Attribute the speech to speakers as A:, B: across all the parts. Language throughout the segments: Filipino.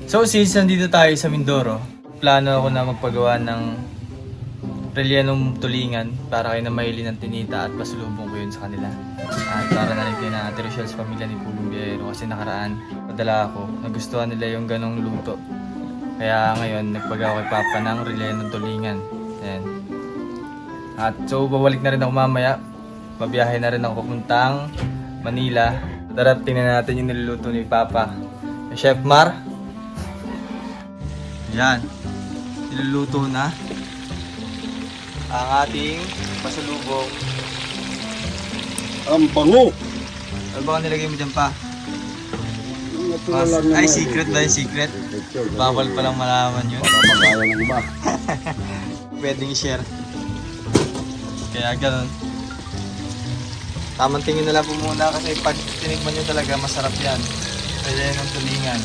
A: So since nandito tayo sa Mindoro, plano ako na magpagawa ng relyenong tulingan para kay na maili ng tinita at pasulubong ko yun sa kanila. At para na rin kay na Ate Rochelle sa pamilya ni Pulong Biyahero kasi nakaraan, padala ako, nagustuhan nila yung ganong luto. Kaya ngayon, nagpagawa kay Papa ng relyenong tulingan. Ayan. At so, babalik na rin ako mamaya. Babiyahe na rin ako papuntang Manila. Tara, tingnan natin yung niluluto ni Papa. Chef Mar. Yan. Niluluto na ang ating pasalubong.
B: Ang bango!
A: Ano ba nilagay mo dyan pa?
B: Natural lang naman.
A: Ay, secret ba yung secret? Bawal palang malaman yun.
B: Papagaya ng iba.
A: Pwedeng i-share. Kaya ganun. Tamang tingin na lang po muna kasi pag tinikman nyo talaga masarap yan. Kaya ng tulingan.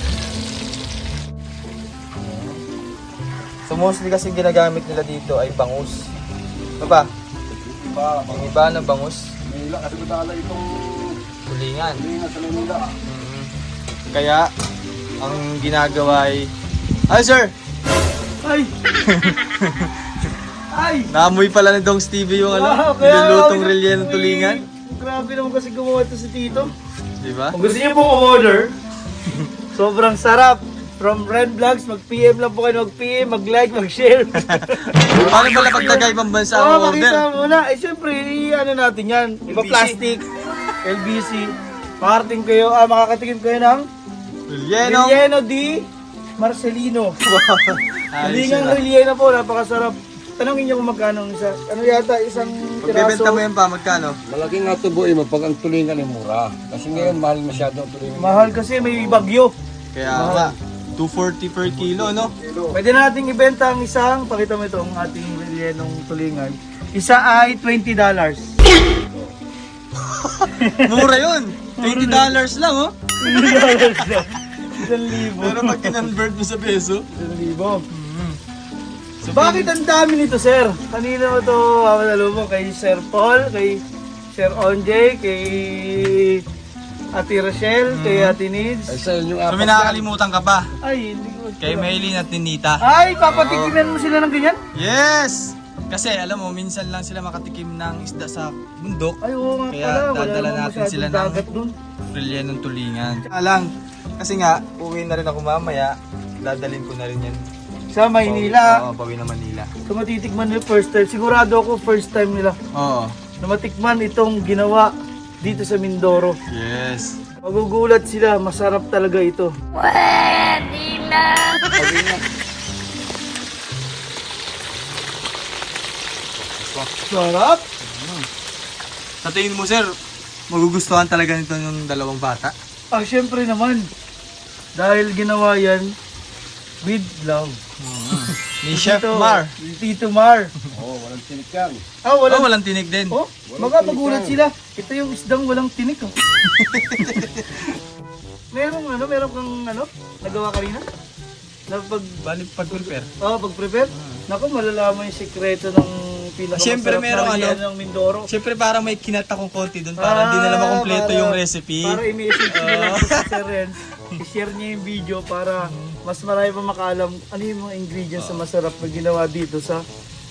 A: So mostly kasi ginagamit nila dito ay bangus. Ano ba? Yung iba na bangus.
B: Manila kasi madala itong
A: Tulingan.
B: tulingan sa Manila.
A: Kaya ang ginagawa ay... Ay sir!
B: Ay! Ay!
A: Naamoy pala ni Dong Stevie yung
B: Wow, kaya
A: nilulutong
B: nga,
A: relye ng tulingan.
B: Grabe naman kasi gumawa ito si Tito.
A: Diba?
B: Kung gusto niyo pong umorder, sobrang sarap. From Ren Vlogs, mag-PM lang po kayo, mag-PM, mag-like, mag-share.
A: Paano pala pagtagay pang bansa
B: Oo,
A: ang order?
B: makita muna. Eh, siyempre, ano natin yan. Iba
A: LBC.
B: plastic, LBC. Makarating kayo, makakatikim kayo ng
A: Relleno.
B: Relleno di Marcelino. Tulingang relleno po, napakasarap. Tanongin niyo kung magkano ang isa. Ano yata, isang
A: Pagbebenta
B: piraso.
A: mo yan pa, magkano?
C: Malaki nga tubo mo pag ang tulingan ay mura. Kasi ngayon mahal masyado ang tulingan.
B: Mahal kasi, may bagyo.
A: Kaya nga, 240 per kilo, no?
B: Pwede nating ibenta ang isang, pakita mo ito, ang ating rellenong tulingan. Isa ay $20.
A: Mura yun! $20 lang, oh!
B: $20 lang. 1,000.
A: Pero pag kinonvert mo sa peso,
B: 1,000. So, bakit ang dami nito, sir? Kanina mo ito masalubong kay Sir Paul, kay Sir Onjay, kay Ate Rochelle, kay Ate Nids.
C: Ay sa inyong
A: so
C: apat
A: may nakakalimutan ka pa.
B: Ay, hindi ko.
A: Kay Maylene at Ninita.
B: Ay, papatikiman mo sila ng ganyan?
A: Yes! Kasi alam mo, minsan lang sila makatikim ng isda sa bundok.
B: Ay, oo nga
A: Kaya
B: pala. Wala
A: dadala
B: naman
A: natin sila
B: masyadong dagat dun.
A: relyenong tulingan. Kaya lang, kasi nga, uwi na rin ako mamaya. Dadalhin ko na rin yan.
B: Sa Maynila.
A: Oo, bawi na Manila.
B: So matitikman nila first time. Sigurado ako first time nila
A: Oo.
B: na matikman itong ginawa dito sa Mindoro.
A: Yes.
B: Magugulat sila, masarap talaga ito. Sarap!
A: Sa tingin mo, sir, magugustuhan talaga nito yung dalawang bata?
B: Ah, syempre naman. Dahil ginawa yan with love.
A: Ni Chef
B: Tito-
A: Mar.
B: Tito Mar.
C: Oo, walang tinik yan.
B: Ah,
A: Oh,
B: walang...
A: walang tinig din.
B: Oh, magagulat sila. Ito yung isdang walang tinik. Oh. meron kang nagawa kanina? Na
A: Bali, pag-prepare.
B: pag-prepare? Naku, malalaman yung sikreto ng pinakamasarap
A: Siyempre, merong
B: na rellenong ng Mindoro.
A: Siyempre, parang may kinata kong konti doon para hindi na lang makompleto
B: para-
A: yung recipe.
B: Para i-message nyo lang po sa Sir Renz, i-share niya yung video para mas marami pa makaalam ano yung mga ingredients na masarap na ginawa dito sa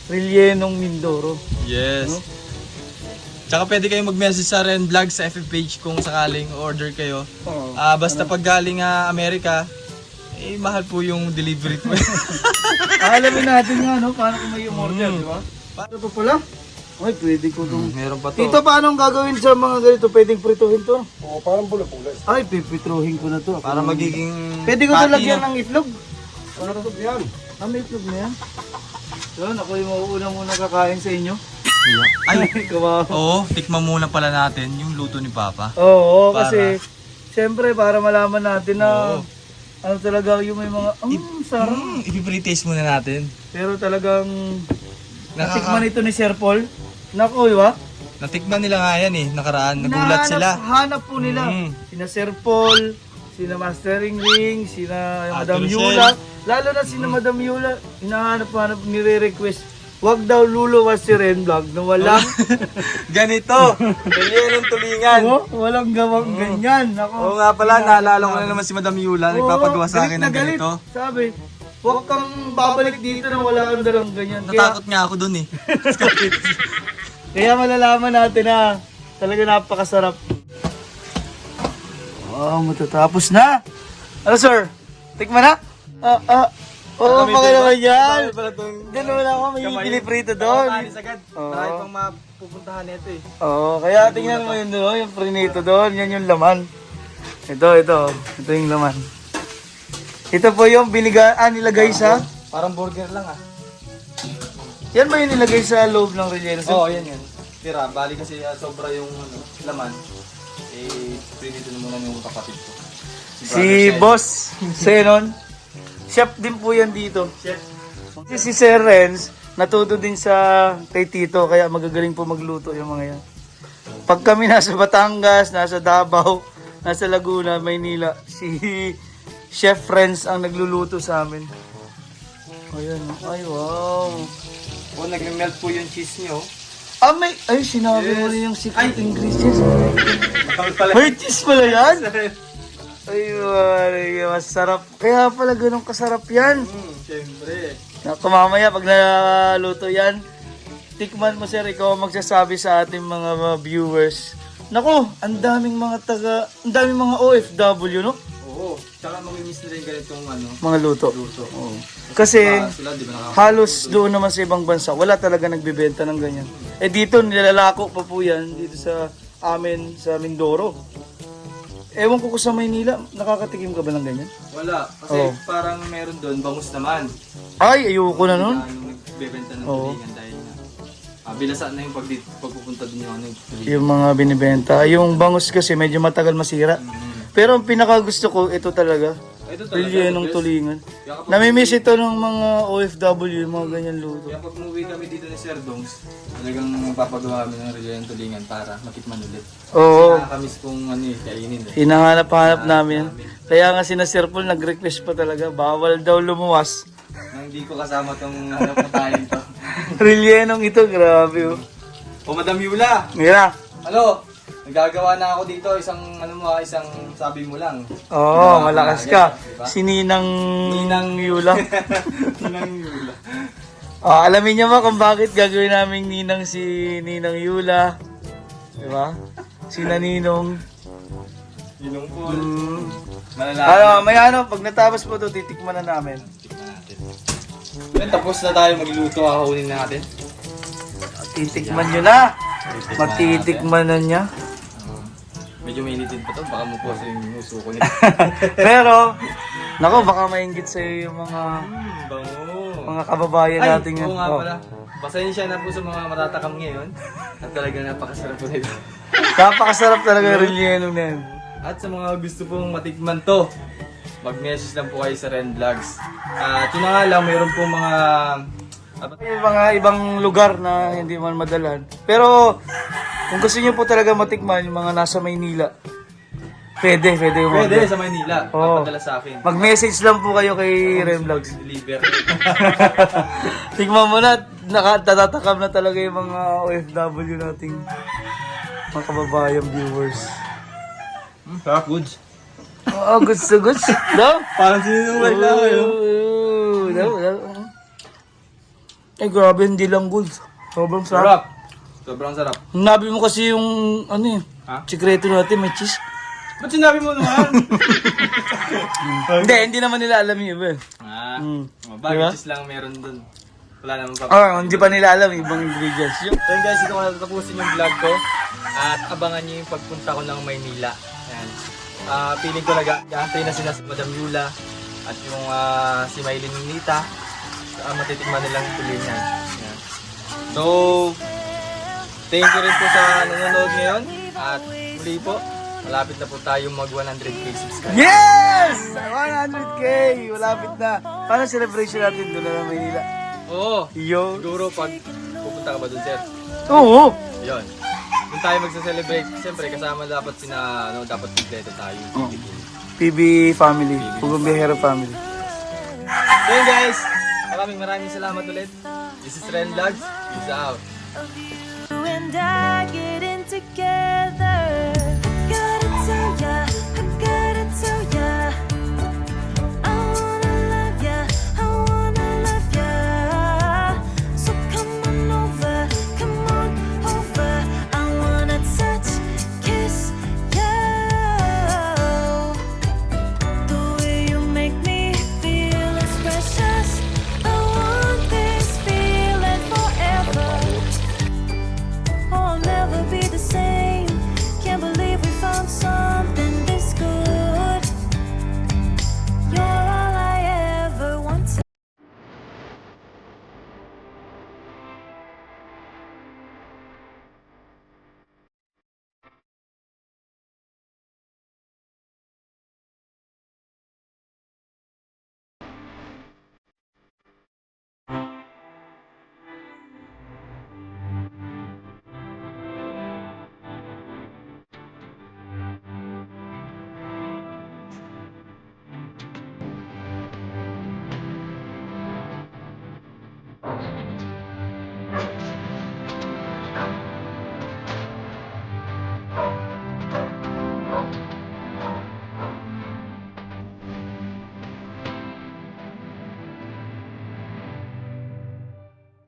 B: rellenong Mindoro.
A: Yes. Tsaka pwede kayong mag-message sa Ren Vlog sa FB page kung sakaling order kayo.
B: Oo.
A: Basta pag galing Amerika, eh mahal po yung delivery po.
B: Alamin natin nga, paano kung may umorder, di ba? Paano pa pala? Ay, pwede ko itong...
A: Meron pa to.
B: Tito, paano ang gagawin sa mga ganito? Pwedeng prituhin to?
C: Oo, parang bula-bula.
B: Ay, pipitruhin ko na to.
A: Para magiging
B: Pwede ko ito
A: patty
B: lagyan
A: na-
B: ng itlog?
C: Parang yan.
B: Ah, may itlog na yan? Yun, ako yung mauunang muna kakain sa inyo.
A: Ay,
B: Kawawa.
A: oo, tikman muna pala natin yung luto ni Papa.
B: Oo,
A: Para-
B: kasi siyempre para malaman natin na
A: Oo.
B: ano talaga yung may mga sarap.
A: I-pre-taste muna natin.
B: Pero talagang
A: Nakaka-
B: natikman ito ni Sir Paul. Naku, di ba?
A: Natikman nila nga yan nakaraan. Nagulat sila.
B: Hanap po nila.
A: Mm.
B: Sina Sir Paul, sina Mastering Ring, sina
A: Ate
B: Madam
A: Rochelle.
B: Yula. Lalo na sina Madam Yula, hinahanap-hanap, nire-request wag daw luluwas si Renblog na walang,
A: Ganito! Relyenong tulingan!
B: walang gawang ganyan. Ako,
A: Oo nga pala, naalala ko na naman si Madam Yula, nagpapagawa sa akin ng
B: galit.
A: ganito.
B: Sabi, huwag kang babalik dito na wala kang dalang ganyan.
A: Natakot nga ako dun eh.
B: Kaya malalaman natin na talaga napakasarap. Matatapos na. Ano sir? Tikman na? Oo, naman yan. Diyan naman ako, may bili prito doon.
A: Agad. Marami pang mapupuntahan nito eh.
B: Oo, kaya tingnan mo yun doon, yung prinito doon, yan yung laman. Ito yung laman. Ito po yung nilagay sa...
A: Parang burger lang ah.
B: Yan ba yung nilagay sa loob ng relleno?
A: Oo, yan. Tira, bali kasi sobra yung laman. Eh, prinito na muna yung kapatid ko.
B: Si Boss Zenon, chef din po yan dito.
A: Chef.
B: Si Sir Renz, natuto din sa kay Tito, kaya magagaling po magluto yung mga yan. Pag kami nasa Batangas, nasa Davao, nasa Laguna, Maynila, si Chef Renz ang nagluluto sa amin. Ayan, ay wow.
A: O, nag-melt po yung cheese niyo.
B: Sinabi mo na yung secret ingredients.
A: Pala.
B: May cheese pala yan? Ay, masarap. Kaya pala ganun kasarap yan.
A: Siyempre.
B: Naku, mamaya pag naluto yan, tikman mo sir, ikaw ang magsasabi sa ating mga viewers. Naku, ang daming mga OFW, no?
A: Oo. Tsaka mamimiss na rin ganitong
B: Mga luto.
A: luto.
B: Oo. Kasi
A: Sila, di ba
B: halos doon naman sa ibang bansa, wala talaga nagbebenta ng ganyan. Eh dito, nilalako pa po yan, dito sa amin, sa Mindoro. Ewan ko sa Maynila, nakakatikim ka ba ng ganyan?
A: Wala. Kasi parang meron doon, bangus naman.
B: Ay, ayoko na nun.
A: Nagbebenta ng
B: Oo.
A: tulingan dahil bilasaan na yung pagpupunta doon yung tulingan.
B: Yung mga binibenta. Yung bangus kasi medyo matagal masira. Pero ang pinaka gusto ko, ito talaga.
A: Ito talaga.
B: Relyenong
A: the best.
B: tulingan.
A: Kaya kapag,
B: Namimiss ito ng mga OFW, yung mga ganyan luto.
A: kaya pag umuwi kami dito ni Sir Dongs, talagang papagawa kami ng relyenong tulingan para matikman ulit.
B: Oo.
A: Nakakamiss kong kainin eh.
B: Hinahanap-hanap namin. Kaya nga si Sir Paul nag-request pa talaga, bawal daw lumuwas.
A: Nang hindi ko kasama tong patayin to.
B: Relyenong ito, grabe oh.
A: O Madam Yula!
B: Mira.
A: Ano? Nagagawa na ako dito isang sabi mo lang.
B: Oo, malakas ka.
A: Diba?
B: Si Ninang Yula.
A: Ninang Yula.
B: Alamin niyo ba kung bakit gagawin namin Ninang si Ninang Yula? Diba? Si Naninong.
A: Ninong po.
B: May pag natapos po ito, titikman na namin.
A: Tignan natin. Then, tapos na tayo magluto, hahunin na natin.
B: Titikman nyo na. Matitikman na niya.
A: Medyo mainitin pa to, baka mo po yung uso ko nito.
B: Pero, nako, baka mainggit sa'yo yung mga
A: Bango.
B: kababayan natin
A: oo nga pala. Pasensya na po sa mga matatakam ngayon. At talagang napakasarap po nito.
B: Napakasarap talaga yung relleno na yan.
A: At sa mga gusto pong matikman to, mag-message lang po kayo sa Ren Vlogs. At yun na nga lang, mayroon po mga...
B: May mga ibang lugar na hindi man madalan. Pero, kung gusto niyo po talaga matikman yung mga nasa Maynila, pwede yung
A: Pwede sa Maynila,
B: Oo.
A: papadala sa akin.
B: Mag-message lang po kayo kay Ren Vlogs.
A: Deliver.
B: Tingnan mo na, natatakam na talaga yung mga OFW nating mga kababayang viewers.
A: Sarap goods.
B: Oo, goods to goods. No?
A: Parang sinungaling lang kayo.
B: Ay, grabe, hindi lang goods. Sobrang sarap.
A: Sarap. Sobrang sarap.
B: Nabi mo kasi yung,
A: Ha?
B: sikreto natin, may cheese.
A: Ba't sinabi mo naman?
B: Hindi naman nila alam yung iba.
A: Bagay
B: Diba?
A: cheese lang meron dun. Wala naman pa.
B: Hindi pa nila alam yung ibang ingredients.
A: So yun guys, ito ko natatapusin yung vlog ko. At abangan nyo yung pagpunta ko ng Maynila. Ayan. Feeling ko nag-aantay na sila si Madam Yula at yung si Maylin Nita. Matitikman nilang tulingan. Ayan. So, thank you rin po sa nanonood ngayon. At muli po, malapit na po tayong mag 100k subscribers.
B: Yes! 100k! Malapit na. Paano celebration natin doon na Maynila?
A: Oo.
B: Yo.
A: Siguro pag pupunta ka ba doon, sir?
B: Oo.
A: Yun. Doon tayo magsa-celebrate. Siyempre, kasama dapat dapat kompleto tayo.
B: PB family. Pugong Bihero family.
A: So yun guys, maraming salamat ulit. This is Ren Vlogs. Peace out.
D: You and I getting together. Gotta tell ya, I gotta